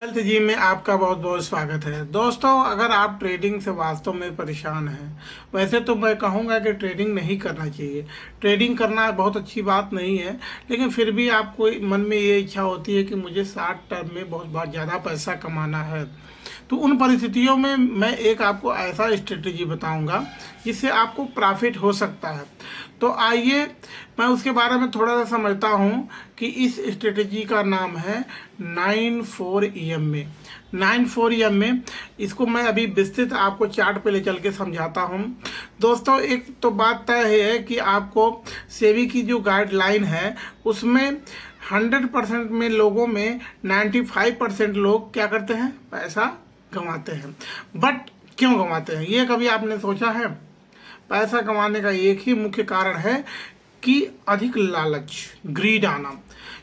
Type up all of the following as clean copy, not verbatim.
Health gym में आपका बहुत बहुत स्वागत है दोस्तों। अगर आप ट्रेडिंग से वास्तव में परेशान हैं, वैसे तो मैं कहूँगा कि ट्रेडिंग नहीं करना चाहिए। ट्रेडिंग करना बहुत अच्छी बात नहीं है, लेकिन फिर भी आपको मन में ये इच्छा होती है कि मुझे शॉर्ट टर्म में बहुत ज़्यादा पैसा कमाना है। तो उन परिस्थितियों में मैं एक आपको ऐसा स्ट्रेटजी बताऊंगा जिससे आपको प्रॉफिट हो सकता है। तो आइए मैं उसके बारे में थोड़ा सा समझता हूँ कि इस स्ट्रेटजी का नाम है 94EM में। 94EM में इसको मैं अभी विस्तृत आपको चार्ट पे ले चल के समझाता हूँ। दोस्तों, एक तो बात तय है कि आपको सेबी की जो गाइडलाइन है उसमें 100% में लोगों में 95% लोग क्या करते हैं, पैसा कमाते हैं। बट क्यों कमाते हैं, ये कभी आपने सोचा है? पैसा कमाने का एक ही मुख्य कारण है कि अधिक लालच, ग्रीड आना।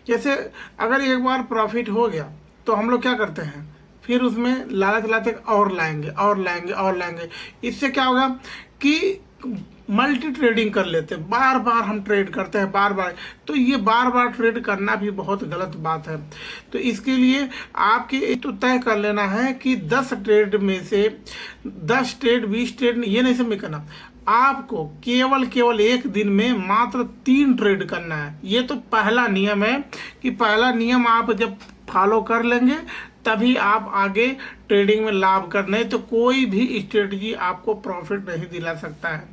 जैसे अगर एक बार प्रॉफिट हो गया तो हम लोग क्या करते हैं, फिर उसमें लालच लाते और लाएंगे और लाएंगे और लाएंगे। इससे क्या होगा कि मल्टी ट्रेडिंग कर लेते हैं, बार बार हम ट्रेड करते हैं बार बार। तो ये बार बार ट्रेड करना भी बहुत गलत बात है। तो इसके लिए आपके तो तय कर लेना है कि 10 ट्रेड में से 10 ट्रेड 20 ट्रेड ये नहीं समझ करना। आपको केवल केवल एक दिन में मात्र 3 ट्रेड करना है। ये तो पहला नियम है कि पहला नियम आप जब फॉलो कर लेंगे तभी आप आगे ट्रेडिंग में लाभ कर, नहीं तो कोई भी स्ट्रेटजी आपको प्रॉफिट नहीं दिला सकता है।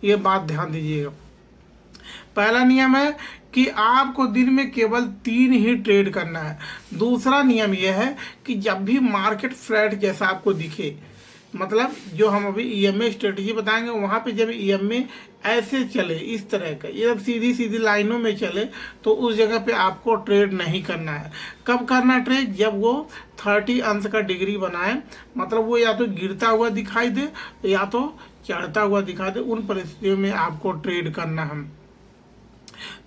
ये बात ध्यान दीजिएगा। पहला नियम है कि आपको दिन में केवल 3 ही ट्रेड करना है। दूसरा नियम यह है कि जब भी मार्केट फ्लैट जैसा आपको दिखे, मतलब जो हम अभी ईएमए स्ट्रेटजी बताएंगे वहाँ पे जब ईएमए ऐसे चले, इस तरह का, ये जब सीधी सीधी लाइनों में चले तो उस जगह पे आपको ट्रेड नहीं करना है। कब करना ट्रेड? जब वो 30 अंश का डिग्री बनाए, मतलब वो या तो गिरता हुआ दिखाई दे या तो चढ़ता हुआ दिखाई दे, उन परिस्थितियों में आपको ट्रेड करना है।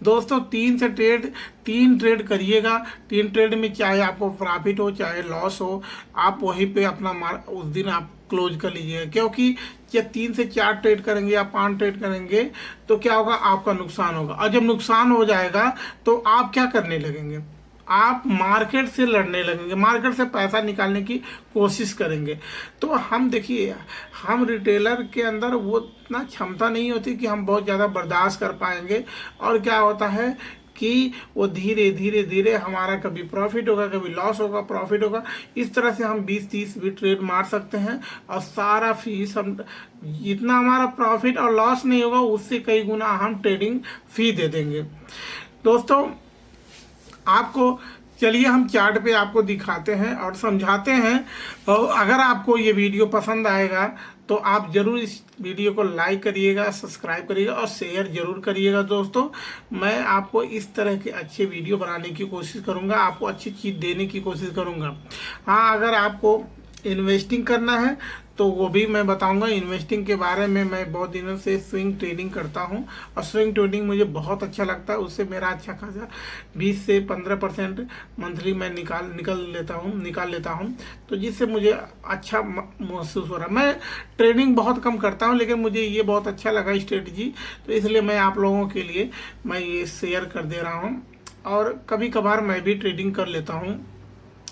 दोस्तों, 3 ट्रेड करिएगा। 3 ट्रेड में चाहे आपको प्रॉफिट हो चाहे लॉस हो, आप वहीं पे अपना उस दिन आप क्लोज कर लीजिएगा। क्योंकि जब 3 से 4 ट्रेड करेंगे या 5 ट्रेड करेंगे तो क्या होगा, आपका नुकसान होगा। और जब नुकसान हो जाएगा तो आप क्या करने लगेंगे, आप मार्केट से लड़ने लगेंगे, मार्केट से पैसा निकालने की कोशिश करेंगे। तो हम देखिए, हम रिटेलर के अंदर वो इतना क्षमता नहीं होती कि हम बहुत ज़्यादा बर्दाश्त कर पाएंगे। और क्या होता है कि वो धीरे धीरे धीरे हमारा कभी प्रॉफिट होगा कभी लॉस होगा, प्रॉफिट होगा। इस तरह से हम 20-30 भी ट्रेड मार सकते हैं और सारा फीस हम, जितना हमारा प्रॉफिट और लॉस नहीं होगा उससे कई गुना हम ट्रेडिंग फी दे देंगे। दोस्तों, आपको चलिए हम चार्ट पे आपको दिखाते हैं और समझाते हैं। और अगर आपको ये वीडियो पसंद आएगा तो आप ज़रूर इस वीडियो को लाइक करिएगा, सब्सक्राइब करिएगा और शेयर ज़रूर करिएगा। दोस्तों, मैं आपको इस तरह के अच्छे वीडियो बनाने की कोशिश करूँगा, आपको अच्छी चीज़ देने की कोशिश करूँगा। हाँ, अगर आपको इन्वेस्टिंग करना है तो वो भी मैं बताऊंगा। इन्वेस्टिंग के बारे में मैं बहुत दिनों से स्विंग ट्रेडिंग करता हूं और स्विंग ट्रेडिंग मुझे बहुत अच्छा लगता है। उससे मेरा अच्छा खासा 20 से 15% मंथली मैं निकाल लेता हूं, तो जिससे मुझे अच्छा महसूस हो रहा है। मैं ट्रेडिंग बहुत कम करता हूं, लेकिन मुझे ये बहुत अच्छा लगा स्ट्रेटजी, तो इसलिए मैं आप लोगों के लिए मैं ये शेयर कर दे रहा हूँ। और कभी कभार मैं भी ट्रेडिंग कर लेता हूँ,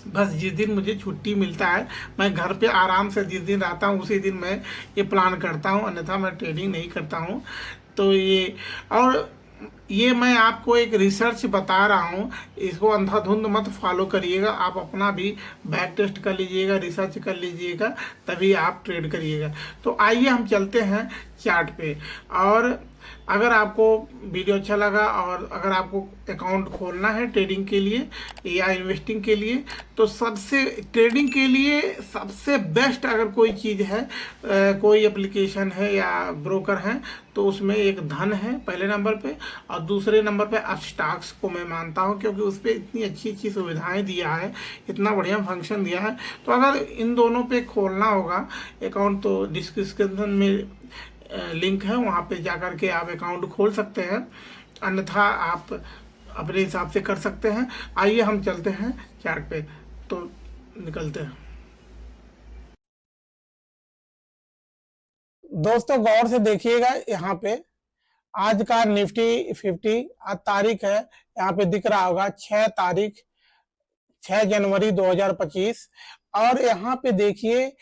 बस जिस दिन मुझे छुट्टी मिलता है, मैं घर पे आराम से जिस दिन आता हूँ उसी दिन मैं ये प्लान करता हूँ, अन्यथा मैं ट्रेडिंग नहीं करता हूँ। तो ये मैं आपको एक रिसर्च बता रहा हूँ, इसको अंधाधुंध मत फॉलो करिएगा। आप अपना भी बैक टेस्ट कर लीजिएगा, रिसर्च कर लीजिएगा, तभी आप ट्रेड करिएगा। तो आइए हम चलते हैं चार्ट पे। और अगर आपको वीडियो अच्छा लगा और अगर आपको अकाउंट खोलना है ट्रेडिंग के लिए या इन्वेस्टिंग के लिए, तो सबसे ट्रेडिंग के लिए सबसे बेस्ट अगर कोई चीज़ है, कोई एप्लीकेशन है या ब्रोकर है, तो उसमें एक धन है पहले नंबर पे, और दूसरे नंबर पे अपस्टॉक्स को मैं मानता हूँ, क्योंकि उस पर इतनी अच्छी अच्छी सुविधाएं दिया है, इतना बढ़िया फंक्शन दिया है। तो अगर इन दोनों पे खोलना होगा अकाउंट तो डिस्क्रिप्शन में लिंक है, वहाँ पे जा कर के आप अकाउंट खोल सकते हैं, अन्यथा आप अपने हिसाब से कर सकते हैं। आइए हम चलते हैं चार्ट पे, तो निकलते हैं। दोस्तों, गौर से देखिएगा, यहाँ पे आज का निफ्टी 50 आज तारीख है, यहाँ पे दिख रहा होगा 6 तारीख 6 जनवरी 2025। और यहाँ पे देखिए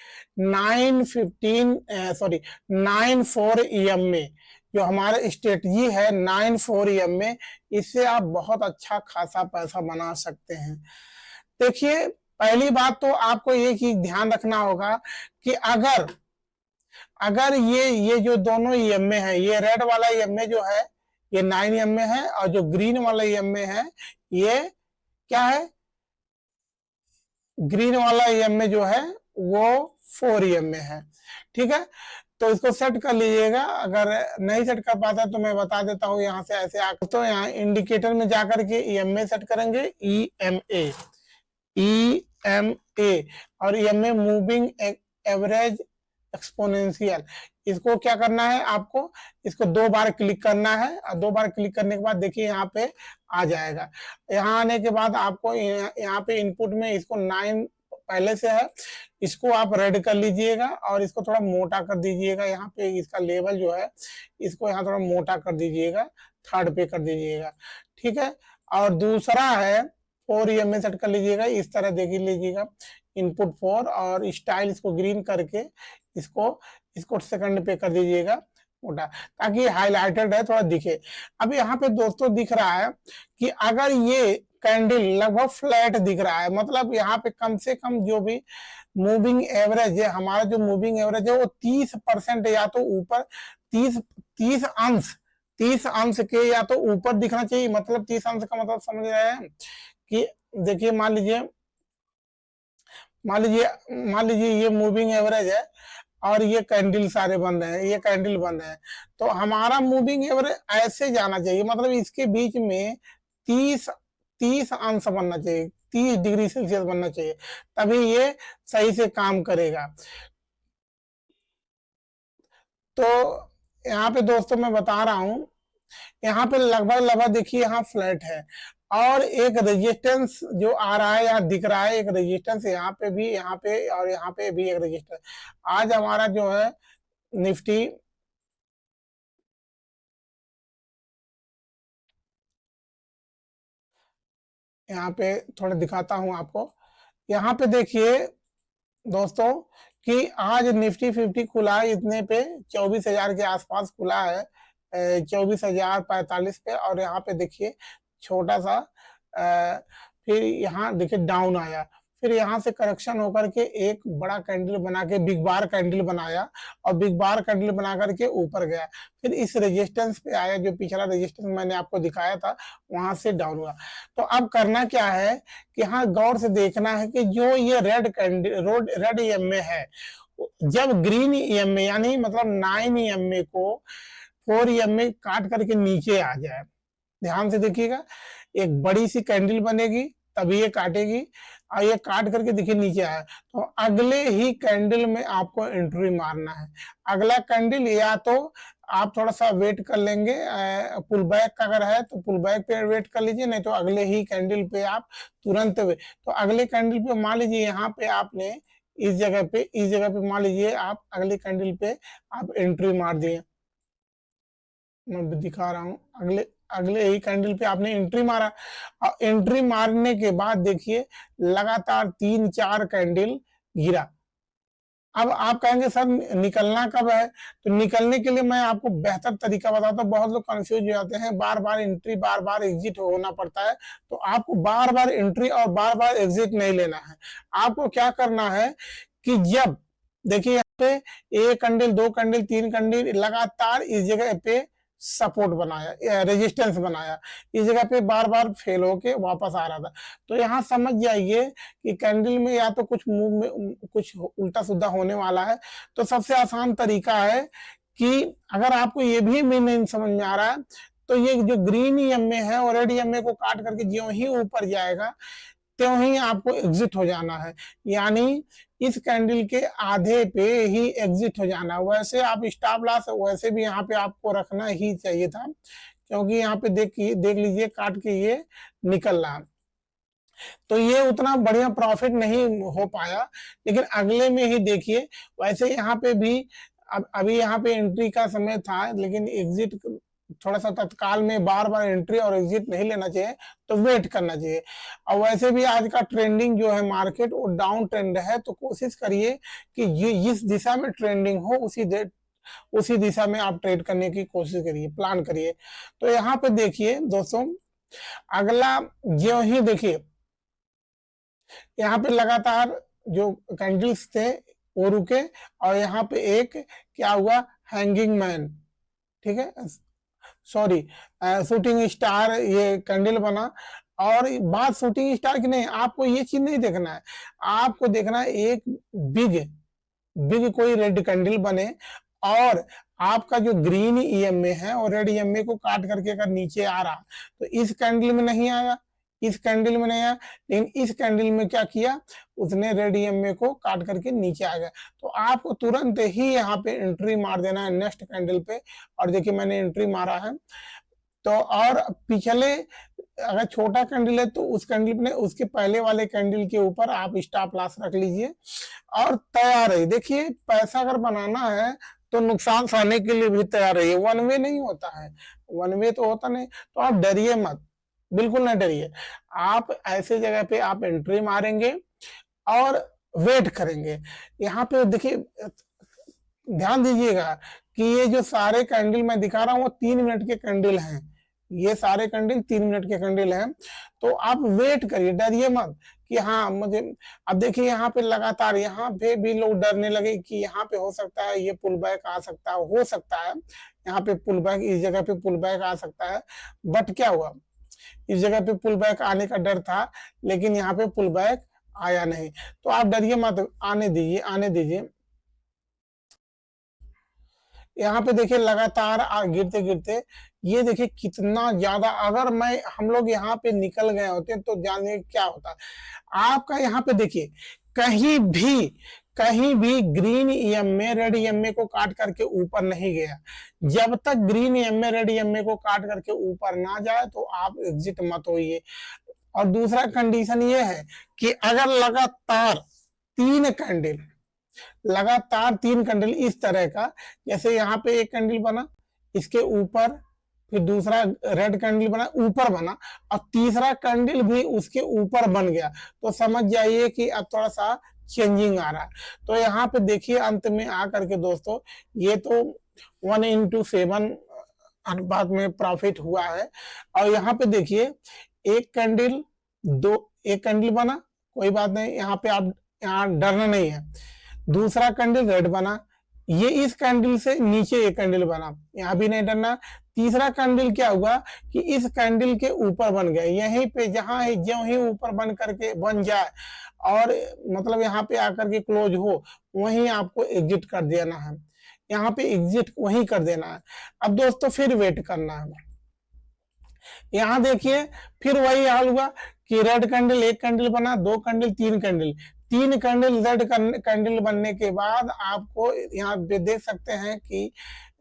9-4 EM में जो हमारा स्ट्रेटजी है 9-4 EM में, इससे आप बहुत अच्छा खासा पैसा बना सकते हैं। देखिए पहली बात तो आपको ये चीज ध्यान रखना होगा कि अगर अगर ये जो दोनों EMA है, ये रेड वाला EMA जो है ये 9 EMA है, और जो ग्रीन वाला EMA है ये क्या है, ग्रीन वाला EMA जो है वो 4 EMA है। ठीक है, तो इसको सेट कर लीजिएगा। अगर नहीं सेट कर पाता तो मैं बता देता हूँ, यहाँ से ऐसे आकर तो यहाँ इंडिकेटर में जाकर के EMA सेट करेंगे, EMA और EMA मूविंग एवरेज एक्सपोनेंशियल। इसको क्या करना है आपको, इसको 2 बार क्लिक करना है, और 2 बार क्लिक करने के बाद देखिए यहाँ पे आ जाएगा। यहाँ आने के बाद आपको यहाँ पे इनपुट में इसको 9 पहले से है, इसको आप रेड कर लीजिएगा और इसको थोड़ा मोटा कर दीजिएगा। यहाँ पे इसका लेवल जो है इसको यहाँ थोड़ा मोटा कर दीजिएगा, 3rd पे कर दीजिएगा। ठीक है, और दूसरा है 4 EMA सेट कर लीजिएगा, इस तरह देख लीजिएगा, इनपुट 4 और स्टाइल इसको ग्रीन करके इसको 2nd पे कर दीजिएगा मोटा, ताकि हाईलाइटेड है थोड़ा दिखे। अब यहाँ पे दोस्तों दिख रहा है कि अगर ये कैंडल लगभग फ्लैट दिख रहा है, मतलब यहाँ पे कम से कम जो भी मूविंग एवरेज है, हमारा जो मूविंग एवरेज है वो 30% या तो ऊपर 30 अंश के या तो ऊपर दिखना चाहिए। मतलब 30 अंश का मतलब समझ रहे हैं कि देखिए मान लीजिए ये मूविंग एवरेज है और ये कैंडल सारे बंद हैं, ये कैंडल बंद है, तो हमारा मूविंग एवरेज ऐसे जाना चाहिए, मतलब इसके बीच में 30 अंश बनना चाहिए, 30 डिग्री सेल्सियस बनना चाहिए, तभी ये सही से काम करेगा। तो यहाँ पे दोस्तों मैं बता रहा हूं, यहाँ पे लगभग देखिए यहाँ फ्लैट है, और एक रेजिस्टेंस जो आ रहा है यहाँ दिख रहा है, एक रेजिस्टेंस यहाँ पे भी, यहाँ पे और यहाँ पे भी एक रेजिस्टेंस। आज हमारा जो है निफ्टी यहाँ पे थोड़ा दिखाता हूं आपको। यहाँ पे देखिए दोस्तों कि आज निफ्टी 50 खुला है इतने पे 24,000 के आसपास खुला है, 24,045 पे। और यहाँ पे देखिए छोटा सा फिर यहाँ देखिए डाउन आया, फिर यहाँ से करेक्शन होकर के एक बड़ा कैंडल बना के बिग बार कैंडल बनाया, और बिग बार कैंडल बना करके ऊपर गया, फिर इस रेजिस्टेंस पे आया, जो पिछला रेजिस्टेंस मैंने आपको दिखाया था वहां से डाउन हुआ। तो अब करना क्या है कि हाँ गौर से देखना है कि जो ये रेड कैंडल रेड EMA है, जब ग्रीन EMA यानी मतलब 9 EMA को 4 EMA काट करके नीचे आ जाए, ध्यान से देखिएगा, एक बड़ी सी कैंडल बनेगी तभी ये काटेगी, और ये काट करके देखिए नीचे आया, तो अगले ही कैंडल में आपको एंट्री मारना है। अगला कैंडल या तो आप थोड़ा सा वेट कर लेंगे, पुल बैक अगर है तो पुल बैक पे वेट कर लीजिए, नहीं तो अगले ही कैंडल पे आप तुरंत तो अगले कैंडल पे मान लीजिए यहाँ पे आपने इस जगह पे मान लीजिए आप अगले कैंडल पे आप एंट्री मार दिए, मैं दिखा रहा हूँ, अगले ही कैंडल पे आपने एंट्री मारा, और एंट्री मारने के बाद देखिए लगातार 3-4 कैंडल गिरा। अब आप कहेंगे सर निकलना कब है, तो निकलने के लिए मैं आपको बेहतर तरीका बताता हूँ। बहुत लोग कंफ्यूज हो जाते हैं, बार बार एंट्री बार बार एग्जिट होना पड़ता है, तो आपको बार बार एंट्री और बार बार एग्जिट नहीं लेना है। आपको क्या करना है कि जब देखिए यहाँ पे 1 कैंडल 2 कैंडल 3 कैंडल लगातार इस जगह पे सपोर्ट बनाया, रेजिस्टेंस बनाया, इस जगह पे बार बार फेल होके वापस आ रहा था, तो यहाँ समझ जाइए कि कैंडल में या तो कुछ मूव में कुछ उल्टा सीधा होने वाला है। तो सबसे आसान तरीका है कि अगर आपको ये भी नहीं समझ में आ रहा है, तो ये जो ग्रीन EMA है और रेड EMA को काट करके ज्यों ही ऊपर जाएगा त्यों ही आपको एग्जिट हो जाना है, यानी इस कैंडल के आधे पे ही एग्जिट हो जाना। वैसे आप स्टॉप लॉस वैसे भी यहाँ पे आपको रखना ही चाहिए था, क्योंकि यहाँ पे देख लीजिए काट के ये निकल रहा, तो ये उतना बढ़िया प्रॉफिट नहीं हो पाया, लेकिन अगले में ही देखिए वैसे यहाँ पे भी अभी यहाँ पे एंट्री का समय था, लेकिन एग्जिट थोड़ा सा तत्काल में बार बार एंट्री और एग्जिट नहीं लेना चाहिए, तो वेट करना चाहिए। और वैसे भी आज का ट्रेंडिंग जो है मार्केट वो डाउन ट्रेंड है, तो कोशिश करिए कि ये जिस दिशा में ट्रेंडिंग हो उसी दिशा में आप ट्रेड करने की कोशिश करिए, प्लान करिए। तो यहाँ पे देखिए दोस्तों, अगला जो ही देखिए यहाँ पे लगातार जो कैंडल्स थे वो रुके, और यहाँ पे एक क्या हुआ, हैंगिंग मैन, ठीक है, सॉरी शूटिंग स्टार ये कैंडल बना। और बात शूटिंग स्टार की नहीं, आपको ये चीज नहीं देखना है, आपको देखना है एक बिग बिग कोई रेड कैंडल बने, और आपका जो ग्रीन ईएमए है और रेड ईएमए को काट करके अगर नीचे आ रहा, तो इस कैंडल में नहीं आया, इस कैंडल में नहीं आया, लेकिन इस कैंडल में क्या किया, उसने रेड ईएमए को काट करके नीचे आ गया। तो आपको तुरंत ही यहाँ पे एंट्री मार देना है नेक्स्ट कैंडल पे। और देखिए मैंने एंट्री मारा है। तो और पिछले अगर छोटा कैंडल है तो उस कैंडल में उसके पहले वाले कैंडल के ऊपर आप स्टॉप लॉस रख लीजिए और तैयार है। देखिए पैसा अगर बनाना है तो नुकसान सहने के लिए भी तैयार रहिए, वन वे नहीं होता है, वन वे तो होता नहीं। तो आप डरिए मत, बिल्कुल ना डरिए, आप ऐसे जगह पे आप एंट्री मारेंगे और वेट करेंगे। यहाँ पे देखिए ध्यान दीजिएगा कि ये जो सारे कैंडल मैं दिखा रहा हूँ वो 3 मिनट के कैंडल हैं, ये सारे कैंडल 3 मिनट के कैंडल हैं। तो आप वेट करिए, डरिए मत कि हाँ मुझे, अब देखिए यहाँ पे लगातार यहाँ पे भी लोग डरने लगे कि यहाँ पे हो सकता है ये पुल बैक आ सकता है, हो सकता है यहाँ पे पुल बैक, इस जगह पे पुल बैक आ सकता है। बट क्या हुआ, इस जगह पे पुल बैक आने का डर था, लेकिन यहाँ पे पुल बैक आया नहीं। तो आप डरिए मत, आने दीजिए, आने दीजिए। यहाँ पे देखिए लगातार गिरते गिरते ये देखिए कितना ज्यादा, अगर मैं हम लोग यहाँ पे निकल गए होते तो जाने क्या होता। आपका यहाँ पे देखिए कहीं भी ग्रीन ईएमए रेड ईएमए को काट करके ऊपर नहीं गया। जब तक ग्रीन ईएमए रेड ईएमए को काट करके ऊपर ना जाए तो आप एग्जिट मत होइए। और दूसरा कंडीशन ये है कि अगर लगातार तीन कैंडल इस तरह का, जैसे यहाँ पे एक कैंडल बना, इसके ऊपर फिर दूसरा रेड कैंडल बना, ऊपर बना, और तीसरा कैंडल भी उसके ऊपर बन गया, तो समझ जाइए कि अब थोड़ा सा चेंजिंग आ रहा है। तो यहाँ पे देखिए अंत में आकर के दोस्तों ये तो 1:7 अनुपात में प्रॉफिट हुआ है। और यहाँ पे देखिए एक कैंडल बना, कोई बात नहीं, यहाँ पे आप यहाँ डरना नहीं है। दूसरा कैंडल रेड बना, ये इस कैंडल से नीचे एक कैंडल बना, यहाँ भी नहीं डरना। तीसरा कैंडल क्या हुआ कि इस कैंडल के ऊपर बन गया, यहीं पे जहां ज्यों ही ऊपर बन करके बन जाए और मतलब यहाँ पे आकर के क्लोज हो, वहीं आपको एग्जिट कर देना है, यहाँ पे एग्जिट वहीं कर देना है। अब दोस्तों फिर वेट करना है। यहाँ देखिए फिर वही हाल हुआ कि रेड कैंडल, एक कैंडल बना, दो कैंडल, तीन कैंडल रेड कैंडल बनने के बाद आपको यहाँ पे देख सकते हैं कि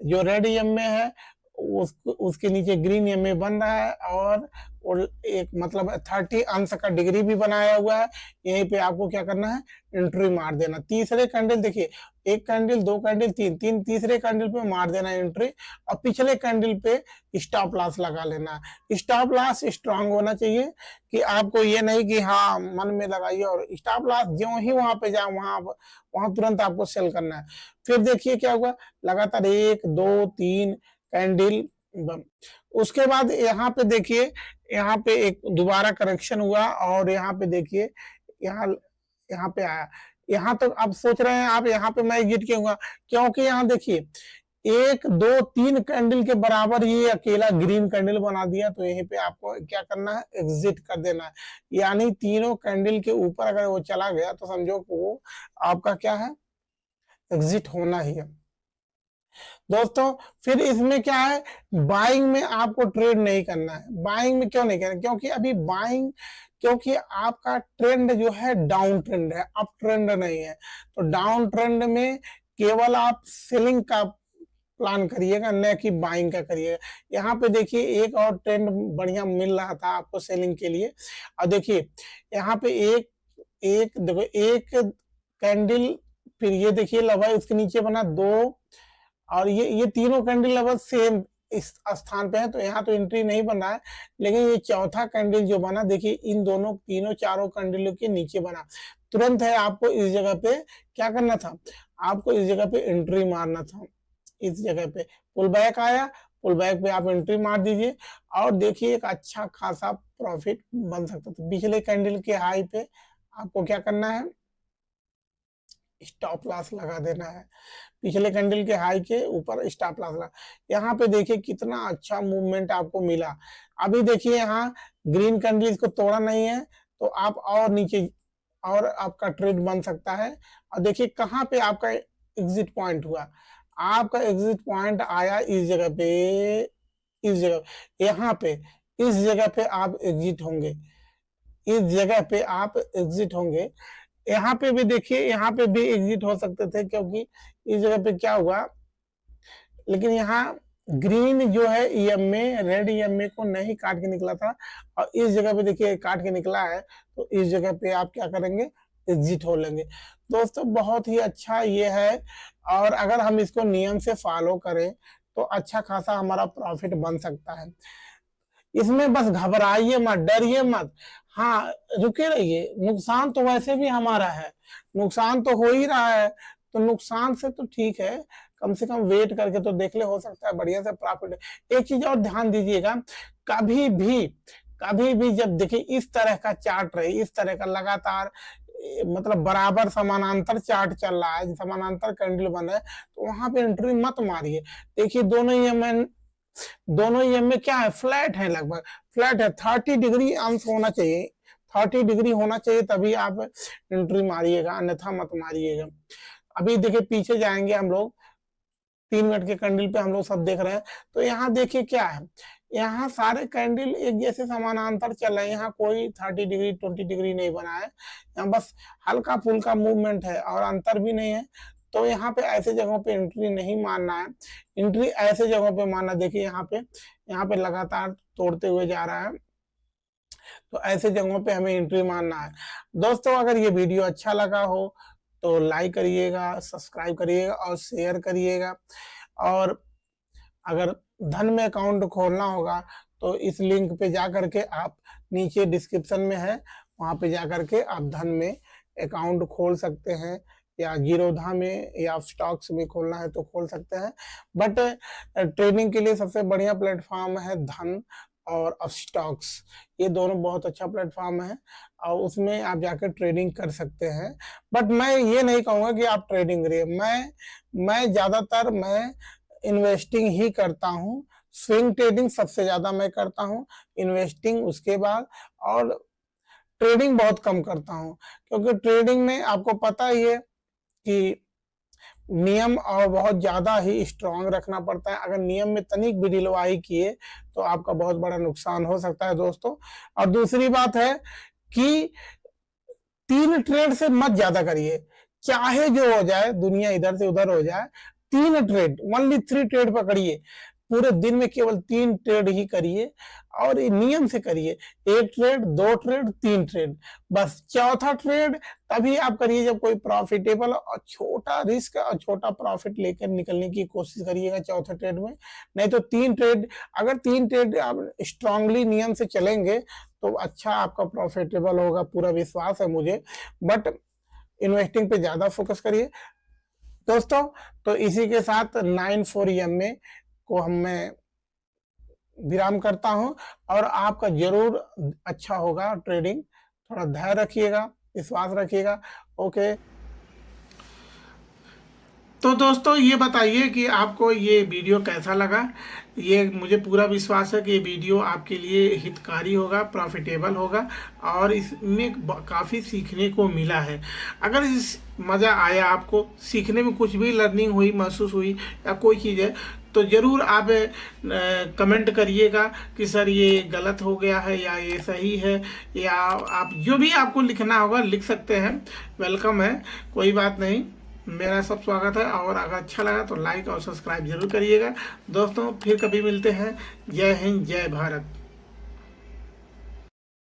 जो रेड ईएमए है उसके नीचे ग्रीन ईएमए बन रहा है, और एक मतलब 30 अंश का डिग्री भी बनाया हुआ है। यहीं पे आपको क्या करना है, एंट्री मार देना। तीसरे कैंडल देखिए, एक कैंडल, दो कैंडल, तीन, तीसरे कैंडल पे मार देना एंट्री, और पिछले कैंडल पे स्टॉप लॉस लगा लेना। स्टॉप लॉस स्ट्रांग होना चाहिए कि आपको ये नहीं कि हाँ मन में लगाइए, और स्टॉप लॉस ज्यों ही वहां पे जाए वहां तुरंत आपको सेल करना है। फिर देखिए क्या हुआ, लगातार 1 2 3 कैंडल, उसके बाद यहाँ पे देखिए यहाँ पे एक दोबारा करेक्शन हुआ, और यहाँ पे देखिए यहाँ पे आया। यहाँ तो आप सोच रहे हैं आप यहाँ पे मैं एग्जिट क्यों हुआ, क्योंकि यहाँ देखिए 1 2 3 कैंडल के बराबर ये अकेला ग्रीन कैंडल बना दिया, तो यहीं पे आपको क्या करना है, एग्जिट कर देना है। यानी तीनों कैंडल के ऊपर अगर वो चला गया तो समझो कि वो आपका क्या है, एग्जिट होना ही है दोस्तों। फिर इसमें क्या है, बाइंग में आपको ट्रेड नहीं करना है। बाइंग में क्यों नहीं करना, क्योंकि आपका ट्रेंड जो है डाउन ट्रेंड है, अप ट्रेंड नहीं है। तो डाउन ट्रेंड में केवल आप सेलिंग का प्लान करिएगा, न कि बाइंग का करिएगा। यहाँ पे देखिए एक और ट्रेंड बढ़िया मिल रहा था आपको सेलिंग के लिए, और देखिए यहाँ पे देखो एक कैंडल, फिर ये देखिए लगभग इसके नीचे बना 2, और ये तीनों कैंडल लगभग सेम इस स्थान पे है, तो यहाँ तो एंट्री नहीं बन रहा है, लेकिन ये चौथा कैंडल जो बना, देखिए इन दोनों तीनों चारों कैंडलों के नीचे बना, तुरंत है आपको इस जगह पे क्या करना था, आपको इस जगह पे एंट्री मारना था। इस जगह पे पुल बैक आया, पुल बैक पे आप एंट्री मार दीजिए और देखिए एक अच्छा खासा प्रॉफिट बन सकता था। पिछले कैंडल के हाई पे आपको क्या करना है, स्टॉप लॉस लगा देना है। पिछले कैंडल के हाई के ऊपर स्टॉप लॉस लगा। यहाँ पे देखिए कितना अच्छा मूवमेंट आपको मिला। अभी देखिए यहाँ ग्रीन कैंडल इसको तोड़ा नहीं है, तो आप और नीचे और आपका ट्रेड बन सकता है। और देखिए कहाँ पे आपका एग्जिट पॉइंट हुआ, आपका एग्जिट पॉइंट आया इस जगह पे, इस जगह, यहाँ पे, इस जगह पे आप एग्जिट होंगे, इस जगह पे आप एग्जिट होंगे। यहाँ पे भी देखिए, यहाँ पे भी एग्जिट हो सकते थे, क्योंकि इस जगह पे क्या हुआ, लेकिन यहाँ ग्रीन जो है ईएमए, रेड ईएमए को नहीं काट के निकला था, और इस जगह पे देखिए काट के निकला है, तो इस जगह पे आप क्या करेंगे, एग्जिट हो लेंगे। दोस्तों बहुत ही अच्छा ये है, और अगर हम इसको नियम से फॉलो करें तो अच्छा खासा हमारा प्रॉफिट बन सकता है। इसमें बस घबराइए मत, डरिए मत, हाँ रुके रहिए। नुकसान तो वैसे भी हमारा है, नुकसान तो हो ही रहा है, तो नुकसान से तो ठीक है, कम से कम वेट करके तो देख ले, हो सकता है बढ़िया से प्रॉफिट। एक चीज और ध्यान दीजिएगा, कभी भी जब देखिए इस तरह का चार्ट रहे, इस तरह का लगातार मतलब बराबर समानांतर चार्ट चल रहा है, समानांतर कैंडल बन है, तो वहां पे एंट्री मत मारिए। देखिए दोनों ही में क्या है, फ्लैट है, लगभग फ्लैट है, 30 डिग्री अंश होना चाहिए, 30 डिग्री होना चाहिए, तभी आप एंट्री मारिएगा, अन्यथा मत मारिएगा। अभी देखिए पीछे जाएंगे हम लोग, 3 मिनट के कैंडल पे हम लोग सब देख रहे हैं, तो यहाँ देखिए क्या है, यहाँ सारे कैंडल एक जैसे समानांतर चल रहे हैं, यहाँ कोई 30 डिग्री 20 डिग्री नहीं बना है, यहाँ बस हल्का फुल्का मूवमेंट है और अंतर भी नहीं है। तो यहाँ पे ऐसे जगहों पे एंट्री नहीं मारना है, एंट्री ऐसे जगहों पे मारना। देखिए यहाँ पे लगातार तोड़ते हुए जा रहा है, तो ऐसे जगहों पे हमें एंट्री मारना है। दोस्तों अगर ये वीडियो अच्छा लगा हो तो लाइक करिएगा, सब्सक्राइब करिएगा और शेयर करिएगा। और अगर धन में अकाउंट खोलना होगा तो इस लिंक पे जा करके आप, नीचे डिस्क्रिप्शन में है, वहां पे जा करके आप धन में अकाउंट खोल सकते हैं, या जीरोधा में या स्टॉक्स में खोलना है तो खोल सकते हैं। बट ट्रेडिंग के लिए सबसे बढ़िया प्लेटफॉर्म है धन और स्टॉक्स, ये दोनों बहुत अच्छा प्लेटफॉर्म है, और उसमें आप जाकर ट्रेडिंग कर सकते हैं। बट मैं ये नहीं कहूँगा कि आप ट्रेडिंग करिए, मैं ज्यादातर इन्वेस्टिंग ही करता हूँ। स्विंग ट्रेडिंग सबसे ज्यादा मैं करता हूँ, इन्वेस्टिंग उसके बाद, और ट्रेडिंग बहुत कम करता हूँ, क्योंकि ट्रेडिंग में आपको पता ही है कि नियम और बहुत ज्यादा ही स्ट्रांग रखना पड़ता है। अगर नियम में तनिक भी ढिलवाई किए तो आपका बहुत बड़ा नुकसान हो सकता है दोस्तों। और दूसरी बात है कि 3 ट्रेड से मत ज्यादा करिए, चाहे जो हो जाए, दुनिया इधर से उधर हो जाए, 3 ट्रेड, ओनली 3 ट्रेड पकड़िए, पूरे दिन में केवल 3 ट्रेड ही करिए, और नियम से करिए, 1 ट्रेड 2 ट्रेड 3 ट्रेड, बस चौथा ट्रेड तभी आप करिए जब कोई प्रॉफिटेबल और छोटा रिस्क और छोटा प्रॉफिट लेकर निकलने की कोशिश करिएगा चौथे ट्रेड में। नहीं तो 3 ट्रेड, अगर 3 ट्रेड आप स्ट्रांगली नियम से चलेंगे तो अच्छा आपका प्रॉफिटेबल होगा, पूरा विश्वास है मुझे। बट इन्वेस्टिंग पे ज्यादा फोकस करिए दोस्तों। तो इसी के साथ 94EMA को मैं विराम करता हूं, और आपका जरूर अच्छा होगा ट्रेडिंग। थोड़ा धैर्य रखिएगा, विश्वास रखिएगा। ओके, तो दोस्तों ये बताइए कि आपको ये वीडियो कैसा लगा। ये मुझे पूरा विश्वास है कि ये वीडियो आपके लिए हितकारी होगा, प्रॉफिटेबल होगा, और इसमें काफ़ी सीखने को मिला है। अगर इस मज़ा आया, आपको सीखने में कुछ भी लर्निंग हुई, महसूस हुई, या कोई चीज़ है, तो ज़रूर आप कमेंट करिएगा कि सर ये गलत हो गया है या ये सही है, या आप जो भी आपको लिखना होगा लिख सकते हैं, वेलकम है, कोई बात नहीं, मेरा सब स्वागत है। और अगर अच्छा लगा तो लाइक और सब्सक्राइब जरूर करिएगा दोस्तों। फिर कभी मिलते हैं। जय हिंद, जय भारत।